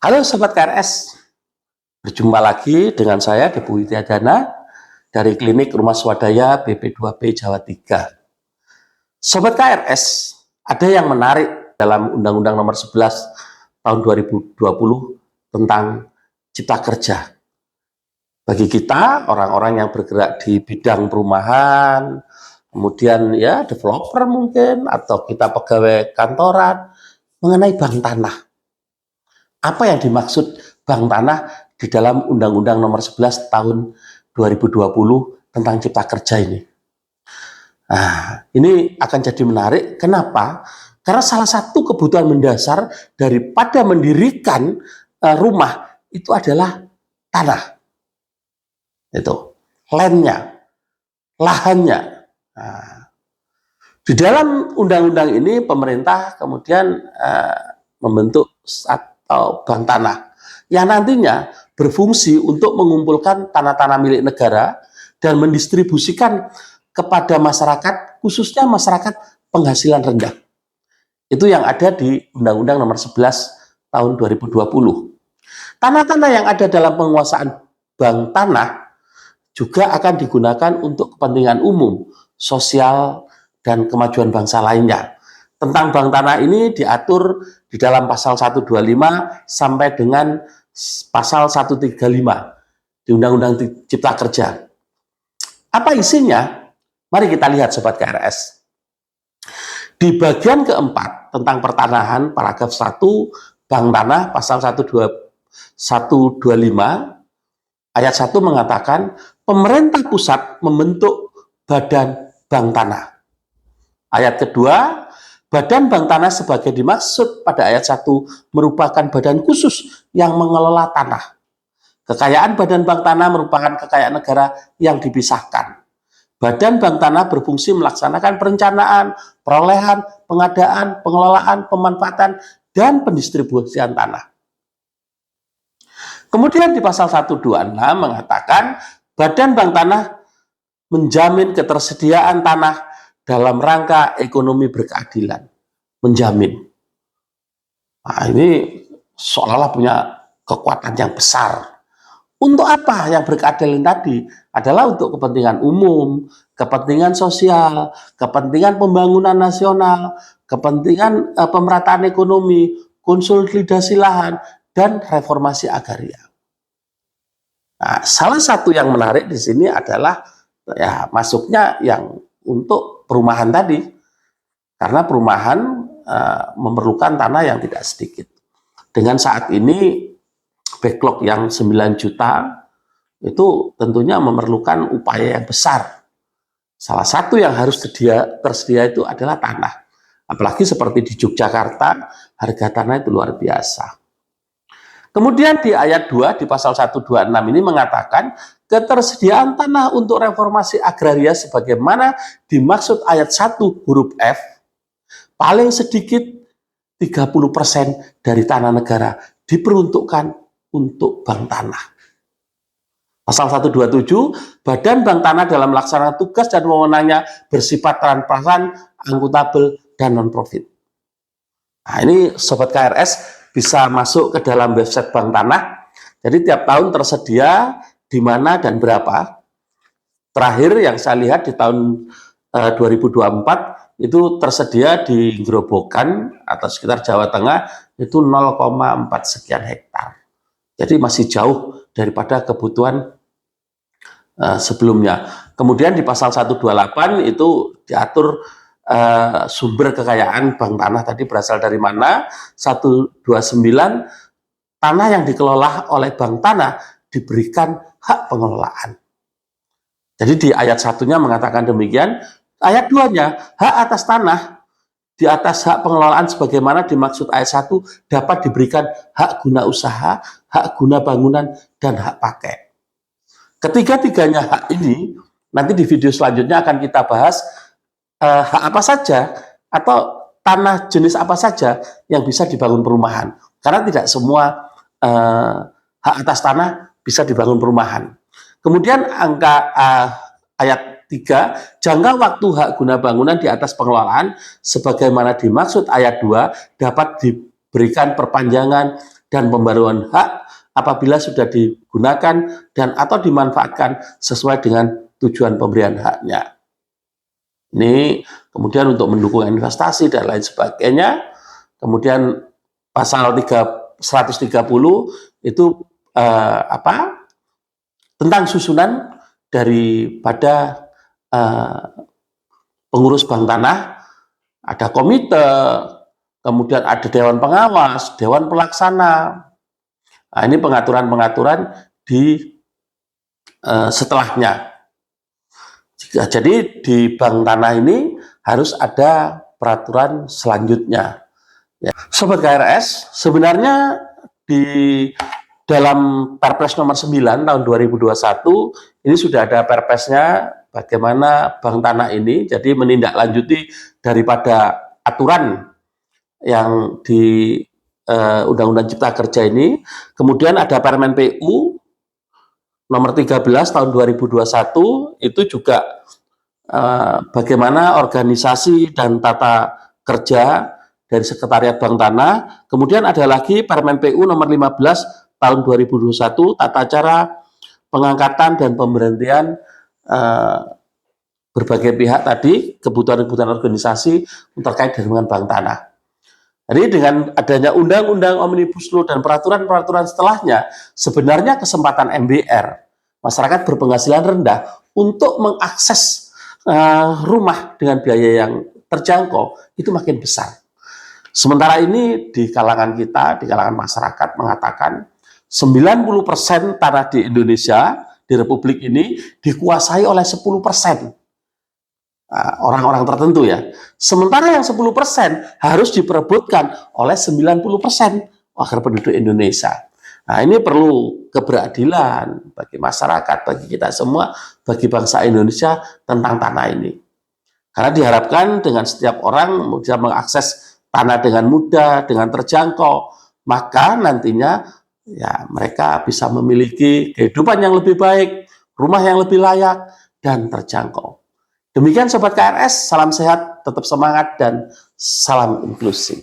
Halo Sobat KRS, berjumpa lagi dengan saya Debu Widyadana dari Klinik Rumah Swadaya BP2P Jawa 3. Sobat KRS, ada yang menarik dalam Undang-Undang Nomor 11 tahun 2020 tentang Cipta Kerja. Bagi kita, orang-orang yang bergerak di bidang perumahan, kemudian ya developer mungkin, atau kita pegawai kantoran, mengenai bank tanah. Apa yang dimaksud bank tanah di dalam Undang-Undang Nomor 11 tahun 2020 tentang Cipta Kerja ini? Nah, ini akan jadi menarik. Kenapa? Karena salah satu kebutuhan mendasar daripada mendirikan rumah itu adalah tanah. Itu, landnya, lahannya. Nah, di dalam undang-undang ini pemerintah kemudian membentuk atau bank tanah yang nantinya berfungsi untuk mengumpulkan tanah-tanah milik negara dan mendistribusikan kepada masyarakat, khususnya masyarakat penghasilan rendah. Itu yang ada di Undang-Undang Nomor 11 tahun 2020. Tanah-tanah yang ada dalam penguasaan bank tanah juga akan digunakan untuk kepentingan umum, sosial, dan kemajuan bangsa lainnya. Tentang bank tanah ini diatur di dalam pasal 125 sampai dengan pasal 135 di Undang-Undang Cipta Kerja. Apa isinya? Mari kita lihat Sobat KRS. Di bagian keempat tentang pertanahan, paragraf 1, bank tanah, pasal 125, ayat 1 mengatakan, pemerintah pusat membentuk badan bank tanah. Ayat kedua, badan bank tanah sebagai dimaksud pada ayat 1 merupakan badan khusus yang mengelola tanah. Kekayaan badan bank tanah merupakan kekayaan negara yang dipisahkan. Badan bank tanah berfungsi melaksanakan perencanaan, perolehan, pengadaan, pengelolaan, pemanfaatan, dan pendistribusian tanah. Kemudian di pasal 126 mengatakan badan bank tanah menjamin ketersediaan tanah dalam rangka ekonomi berkeadilan. Menjamin. Nah, ini seolah-olah punya kekuatan yang besar. Untuk apa yang berkeadilan tadi? Adalah untuk kepentingan umum, kepentingan sosial, kepentingan pembangunan nasional, kepentingan pemerataan ekonomi, konsolidasi lahan, dan reformasi agraria. Nah, salah satu yang menarik di sini adalah ya masuknya yang untuk perumahan tadi, karena perumahan memerlukan tanah yang tidak sedikit. Dengan saat ini backlog yang 9 juta itu tentunya memerlukan upaya yang besar. Salah satu yang harus tersedia itu adalah tanah. Apalagi seperti di Yogyakarta, harga tanah itu luar biasa. Kemudian di ayat 2 di pasal 126 ini mengatakan ketersediaan tanah untuk reformasi agraria sebagaimana dimaksud ayat 1 huruf F paling sedikit 30% dari tanah negara diperuntukkan untuk bank tanah. Pasal 127, Badan Bank Tanah dalam melaksanakan tugas dan wewenangnya bersifat transparan, akuntabel, dan non-profit. Nah, ini Sobat KRS bisa masuk ke dalam website Bank Tanah. Jadi tiap tahun tersedia di mana dan berapa. Terakhir yang saya lihat di tahun 2024 itu tersedia di Grobogan atau sekitar Jawa Tengah itu 0,4 sekian hektar. Jadi masih jauh daripada kebutuhan sebelumnya. Kemudian di pasal 128 itu diatur sumber kekayaan bank tanah tadi berasal dari mana. 129 tanah yang dikelola oleh bank tanah diberikan hak pengelolaan. Jadi di ayat 1-nya mengatakan demikian, ayat 2-nya hak atas tanah di atas hak pengelolaan sebagaimana dimaksud ayat 1 dapat diberikan hak guna usaha, hak guna bangunan, dan hak pakai. Ketiga-tiganya hak ini, nanti di video selanjutnya akan kita bahas hak apa saja atau tanah jenis apa saja yang bisa dibangun perumahan. Karena tidak semua hak atas tanah bisa dibangun perumahan. Kemudian angka ayat 3, jangka waktu hak guna bangunan di atas pengelolaan sebagaimana dimaksud ayat 2 dapat diberikan perpanjangan dan pembaruan hak apabila sudah digunakan dan atau dimanfaatkan sesuai dengan tujuan pemberian haknya. Ini kemudian untuk mendukung investasi dan lain sebagainya. Kemudian pasal 130 itu tentang susunan daripada pengurus bank tanah, ada komite, kemudian ada dewan pengawas, dewan pelaksana. Nah, ini pengaturan-pengaturan di setelahnya. Jadi di bank tanah ini harus ada peraturan selanjutnya. Ya. Sobat KRS, sebenarnya di dalam Perpres nomor 9 tahun 2021 ini sudah ada perpresnya bagaimana bank tanah ini jadi menindaklanjuti daripada aturan yang di Undang-Undang Cipta Kerja ini. Kemudian ada Permen PU nomor 13 tahun 2021 itu juga bagaimana organisasi dan tata kerja dari Sekretariat Bank Tanah. Kemudian ada lagi Permen PU nomor 15 tahun 2021 tata cara pengangkatan dan pemberhentian berbagai pihak tadi, kebutuhan-kebutuhan organisasi terkait dengan Bank Tanah. Jadi dengan adanya Undang-Undang Omnibus Law dan peraturan-peraturan setelahnya, sebenarnya kesempatan MBR, masyarakat berpenghasilan rendah, untuk mengakses rumah dengan biaya yang terjangkau, itu makin besar. Sementara ini di kalangan kita, di kalangan masyarakat mengatakan 90% tanah di Indonesia, di Republik ini dikuasai oleh 10%. Orang-orang tertentu ya. Sementara yang 10% harus diperebutkan oleh 90% agar penduduk Indonesia. Nah, ini perlu keberadilan bagi masyarakat, bagi kita semua, bagi bangsa Indonesia tentang tanah ini. Karena diharapkan dengan setiap orang bisa mengakses tanah dengan mudah, dengan terjangkau, maka nantinya ya mereka bisa memiliki kehidupan yang lebih baik, rumah yang lebih layak, dan terjangkau. Demikian Sobat KRS, salam sehat, tetap semangat, dan salam inklusi.